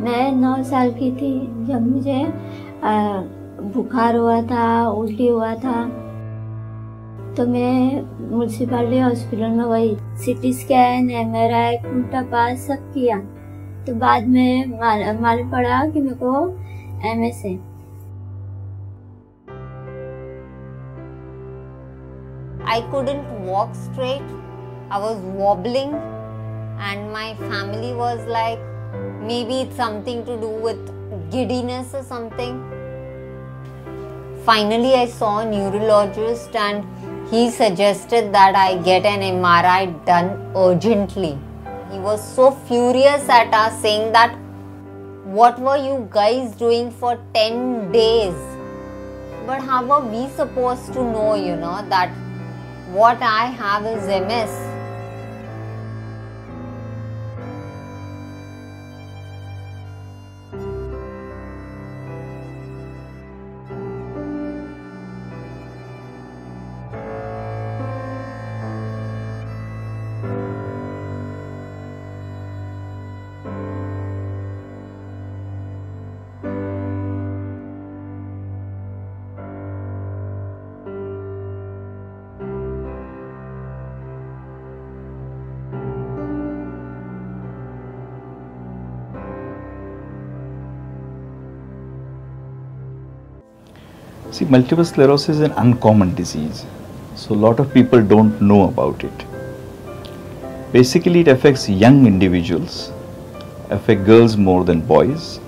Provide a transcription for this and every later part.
मैं 9 साल की थी जब मुझे बुखार हुआ था, उल्टी हुआ था, तो मैं म्यूनसिपालिटी हॉस्पिटल में गई। सीटी स्कैन, MRI, खून तपास सब किया, तो बाद में मालूम पड़ा कि मेरे को MS है। I couldn't walk straight. I was wobbling, and my family was like, maybe it's something to do with giddiness or something. Finally, I saw a neurologist and he suggested that I get an MRI done urgently. He was so furious at us, saying that, what were you guys doing for 10 days? But how are we supposed to know, that what I have is MS? See, multiple sclerosis is an uncommon disease, so a lot of people don't know about it. Basically, it affects young individuals, affects girls more than boys,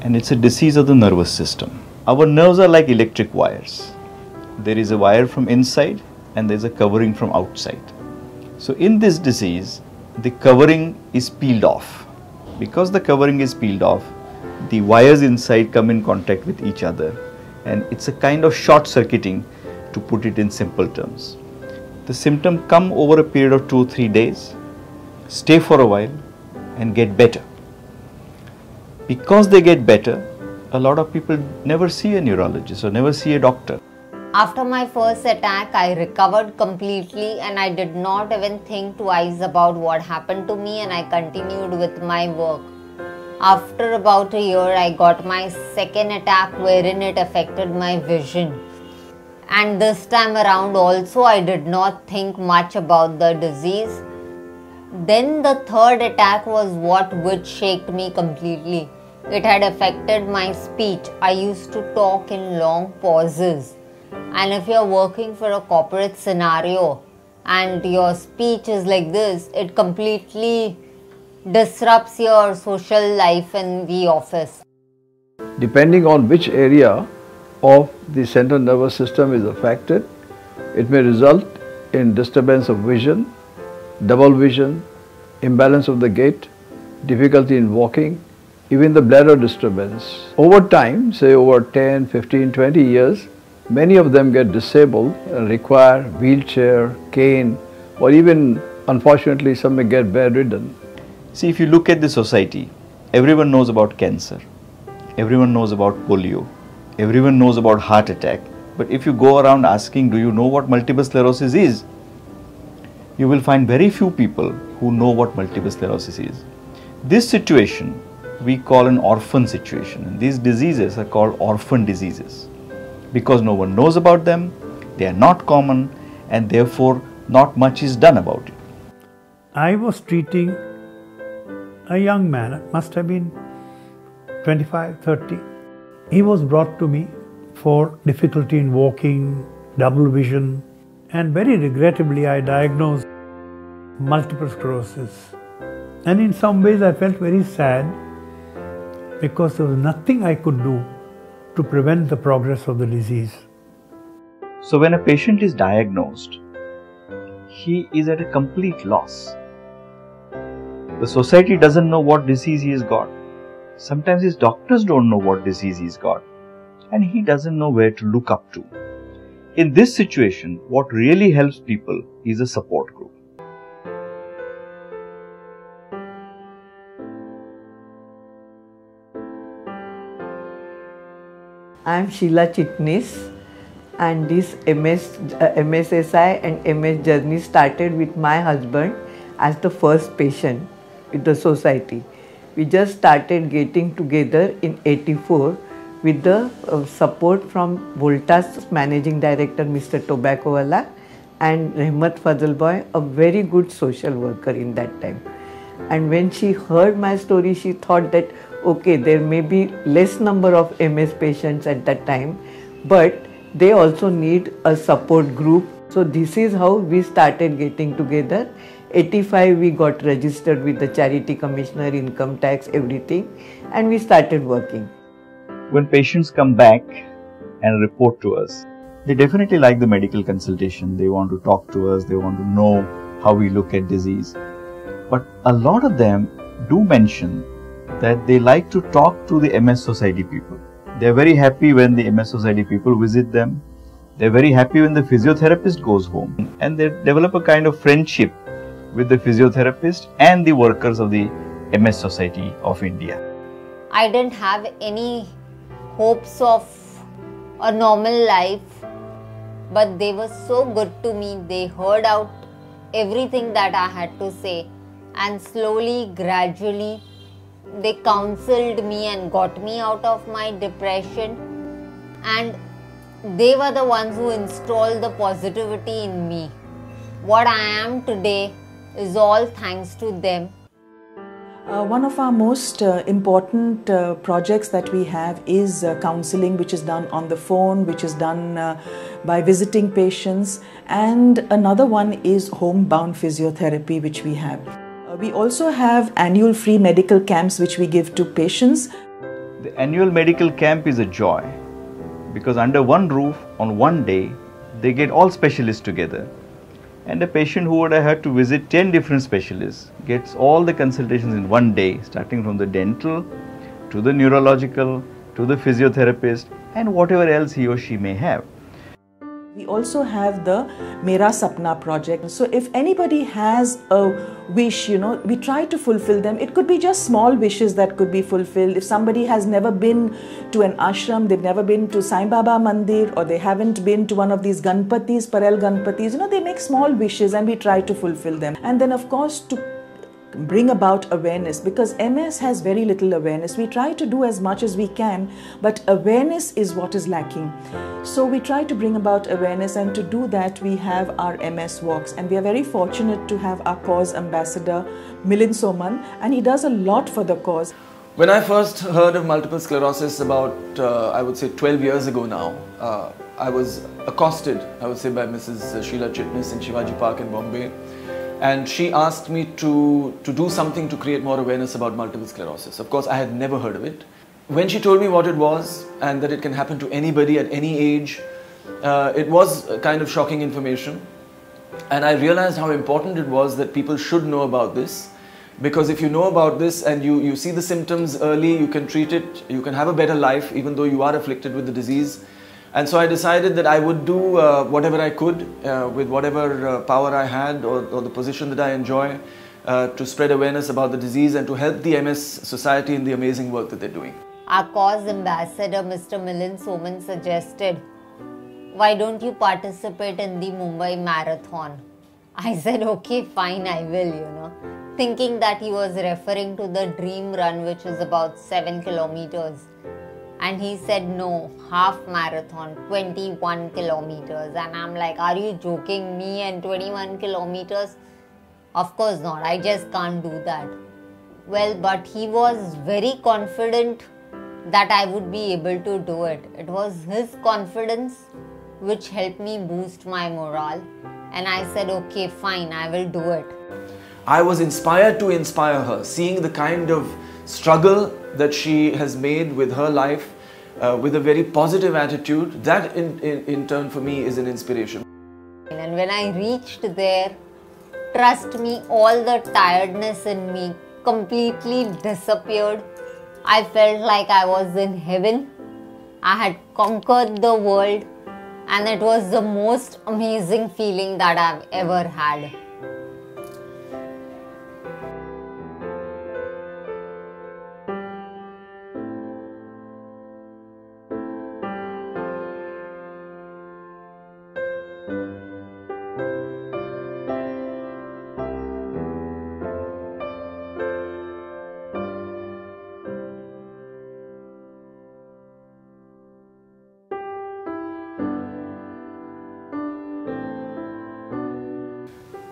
and it's a disease of the nervous system. Our nerves are like electric wires. There is a wire from inside and there is a covering from outside. So in this disease, the covering is peeled off. Because the covering is peeled off, the wires inside come in contact with each other, and it's a kind of short circuiting, to put it in simple terms. The symptoms come over a period of 2-3 days, stay for a while and get better. Because they get better, a lot of people never see a neurologist or never see a doctor. After my first attack, I recovered completely and I did not even think twice about what happened to me, and I continued with my work. After about a year, I got my second attack wherein it affected my vision. And this time around also, I did not think much about the disease. Then the third attack was which shook me completely. It had affected my speech. I used to talk in long pauses. And if you're working for a corporate scenario and your speech is like this, it completely disrupts your social life in the office. Depending on which area of the central nervous system is affected, it may result in disturbance of vision, double vision, imbalance of the gait, difficulty in walking, even the bladder disturbance. Over time, say over 10, 15, 20 years, many of them get disabled and require wheelchair, cane, or even, unfortunately, some may get bedridden. See, if you look at the society, everyone knows about cancer, everyone knows about polio, everyone knows about heart attack. But if you go around asking, do you know what multiple sclerosis is? You will find very few people who know what multiple sclerosis is. This situation we call an orphan situation, and these diseases are called orphan diseases because no one knows about them, they are not common, and therefore not much is done about it. I was treating a young man, must have been 25, 30. He was brought to me for difficulty in walking, double vision, and very regrettably I diagnosed multiple sclerosis. And in some ways I felt very sad because there was nothing I could do to prevent the progress of the disease. So when a patient is diagnosed, he is at a complete loss. The society doesn't know what disease he has got. Sometimes his doctors don't know what disease he's got, and he doesn't know where to look up to. In this situation, what really helps people is a support group. I am Sheila Chitnis, and this MSSI and MS journey started with my husband as the first patient with the society. We just started getting together in 84 with the support from Volta's managing director Mr. Tobaccowala and Rehmat Fazalboy, a very good social worker in that time. And when she heard my story, she thought that okay, there may be less number of MS patients at that time, but they also need a support group. So this is how we started getting together. 85 we got registered with the Charity Commissioner, Income Tax, everything, and we started working. When patients come back and report to us, they definitely like the medical consultation. They want to talk to us, they want to know how we look at disease. But a lot of them do mention that they like to talk to the MS Society people. They're very happy when the MS Society people visit them. They're very happy when the physiotherapist goes home, and they develop a kind of friendship with the physiotherapist and the workers of the MS Society of India. I didn't have any hopes of a normal life, but they were so good to me. They heard out everything that I had to say, and slowly, gradually, they counseled me and got me out of my depression, and they were the ones who installed the positivity in me. What I am today is all thanks to them. One of our most important projects that we have is counseling, which is done on the phone, which is done by visiting patients, and another one is homebound physiotherapy, which we have. We also have annual free medical camps which we give to patients. The annual medical camp is a joy because under one roof on one day they get all specialists together, and a patient who would have had to visit 10 different specialists gets all the consultations in one day, starting from the dental to the neurological to the physiotherapist and whatever else he or she may have. We also have the Mera Sapna project. So if anybody has a wish, we try to fulfill them. It could be just small wishes that could be fulfilled. If somebody has never been to an ashram, they've never been to Sai Baba Mandir, or they haven't been to one of these Ganpatis, Parel Ganpatis, they make small wishes and we try to fulfill them. And then of course to bring about awareness, because MS has very little awareness. We try to do as much as we can, but awareness is what is lacking. So we try to bring about awareness, and to do that we have our MS walks, and we are very fortunate to have our cause ambassador Milind Soman, and he does a lot for the cause. When I first heard of multiple sclerosis about I would say 12 years ago now, I was accosted, I would say, by Mrs. Sheila Chitnis in Shivaji Park in Bombay. And she asked me to do something to create more awareness about multiple sclerosis. Of course, I had never heard of it. When she told me what it was and that it can happen to anybody at any age, it was a kind of shocking information. And I realized how important it was that people should know about this. Because if you know about this and you see the symptoms early, you can treat it, you can have a better life even though you are afflicted with the disease. And so I decided that I would do whatever I could with whatever power I had or the position that I enjoy to spread awareness about the disease and to help the MS Society in the amazing work that they're doing. Our cause ambassador Mr. Milind Soman suggested, why don't you participate in the Mumbai Marathon? I said, okay, fine, I will, thinking that he was referring to the dream run, which is about 7 kilometers. And he said, no, half marathon, 21 kilometers. And I'm like, are you joking me and 21 kilometers? Of course not, I just can't do that. Well, but he was very confident that I would be able to do it. It was his confidence which helped me boost my morale. And I said, okay, fine, I will do it. I was inspired to inspire her, seeing the kind of struggle that she has made with her life with a very positive attitude. That in turn for me is an inspiration. And when I reached there, trust me, all the tiredness in me completely disappeared. I felt like I was in heaven. I had conquered the world, and it was the most amazing feeling that I've ever had.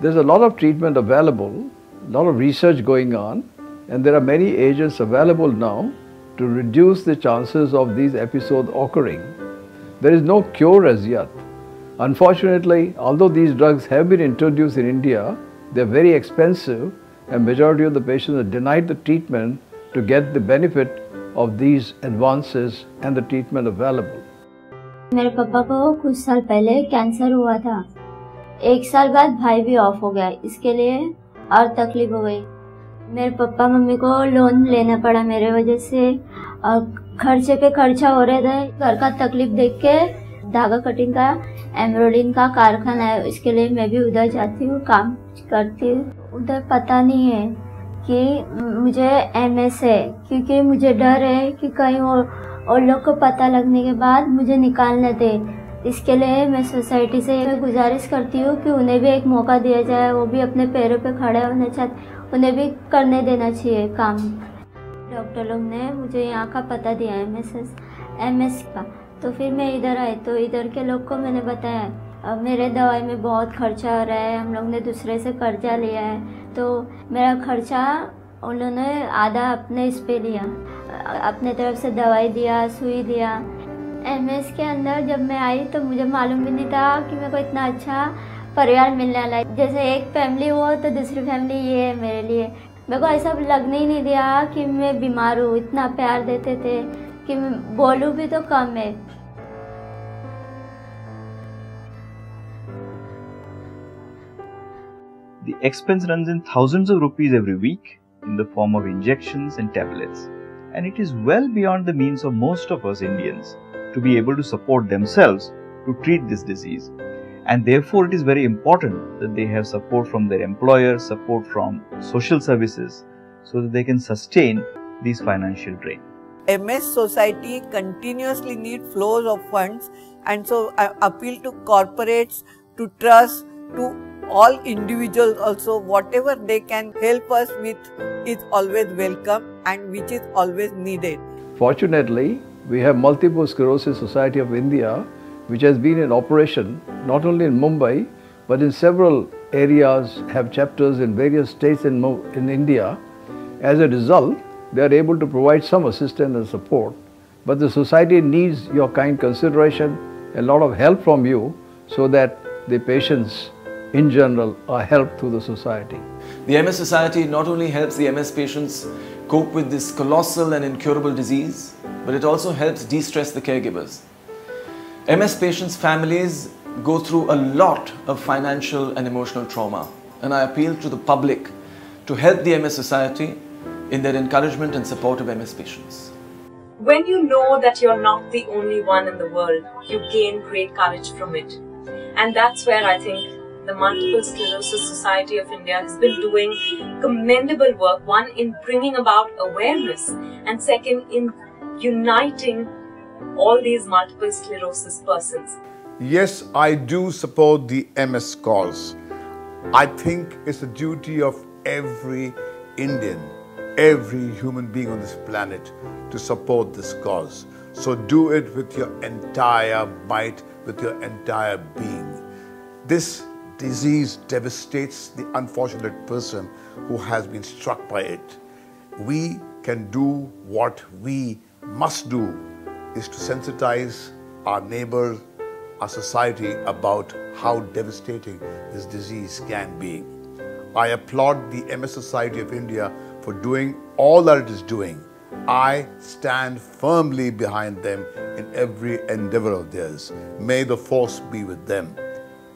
There's a lot of treatment available, a lot of research going on, and there are many agents available now to reduce the chances of these episodes occurring. There is no cure as yet. Unfortunately, although these drugs have been introduced in India, they are very expensive, and majority of the patients are denied the treatment to get the benefit of these advances and the treatment available. मेरे पापा को कुछ साल पहले cancer हुआ था। 1 साल बाद भाई भी ऑफ हो गया, इसके लिए और तकलीफ हो गई। मेरे पापा मम्मी को लोन लेना पड़ा मेरे वजह से, और खर्चे पे खर्चा हो रहे थे। घर का तकलीफ देख के धागा कटिंग का एम्ब्रॉयडरिंग का कारखाना है, इसके लिए मैं भी उधर जाती हूँ, काम करती हूँ। उधर पता नहीं है कि मुझे MS है, क्योंकि मुझे डर है कि कहीं और लोग को पता लगने के बाद मुझे निकाल न दे। इसके लिए मैं सोसाइटी से गुजारिश करती हूँ कि उन्हें भी एक मौका दिया जाए, वो भी अपने पैरों पे खड़े होना चाहते, उन्हें भी करने देना चाहिए काम। डॉक्टर लोग ने मुझे यहाँ का पता दिया MS का, तो फिर मैं इधर आई, तो इधर के लोग को मैंने बताया अब मेरे दवाई में बहुत खर्चा हो रहा है, हम लोग ने दूसरे से कर्जा लिया है, तो मेरा खर्चा उन्होंने आधा अपने इस पे लिया, अपने तरफ से दवाई दिया, सुई दिया। MS के अंदर जब मैं आई तो मुझे मालूम भी नहीं था कि मेरे को इतना अच्छा परिवार मिलने वाला है। जैसे एक फैमिली हो तो दूसरी फैमिली ये है मेरे लिए। मेरे को ऐसा लगने ही नहीं दिया कि मैं बीमार हूँ, इतना प्यार देते थे कि मैं बोलूँ भी तो कम है। The expense runs in thousands of rupees every week in the form of injections and tablets, and it is well beyond the means of most of us Indians to be able to support themselves to treat this disease, and therefore it is very important that they have support from their employer, support from social services, so that they can sustain these financial drain. MS Society continuously need flows of funds, and so I appeal to corporates, to trusts, to all individuals also, whatever they can help us with is always welcome and which is always needed. Fortunately, we have Multiple Sclerosis Society of India, which has been in operation not only in Mumbai but in several areas, have chapters in various states in India. As a result, they are able to provide some assistance and support, but the society needs your kind consideration, a lot of help from you, so that the patients in general are helped through the society. The MS Society not only helps the MS patients cope with this colossal and incurable disease, but it also helps de-stress the caregivers. MS patients' families go through a lot of financial and emotional trauma, and I appeal to the public to help the MS Society in their encouragement and support of MS patients. When you know that you're not the only one in the world, you gain great courage from it. And that's where I think the Multiple Sclerosis Society of India has been doing commendable work. One, in bringing about awareness, and second, in uniting all these multiple sclerosis persons. Yes, I do support the MS cause. I think it's the duty of every Indian, every human being on this planet to support this cause. So do it with your entire might, with your entire being. This disease devastates the unfortunate person who has been struck by it. We can do what we must do is to sensitize our neighbors, our society about how devastating this disease can be. I applaud the MS Society of India for doing all that it is doing. I stand firmly behind them in every endeavor of theirs. May the force be with them.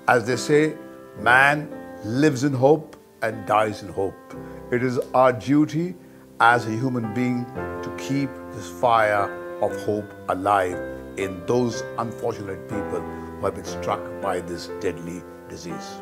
As they say, man lives in hope and dies in hope. It is our duty as a human being to keep this fire of hope alive in those unfortunate people who have been struck by this deadly disease.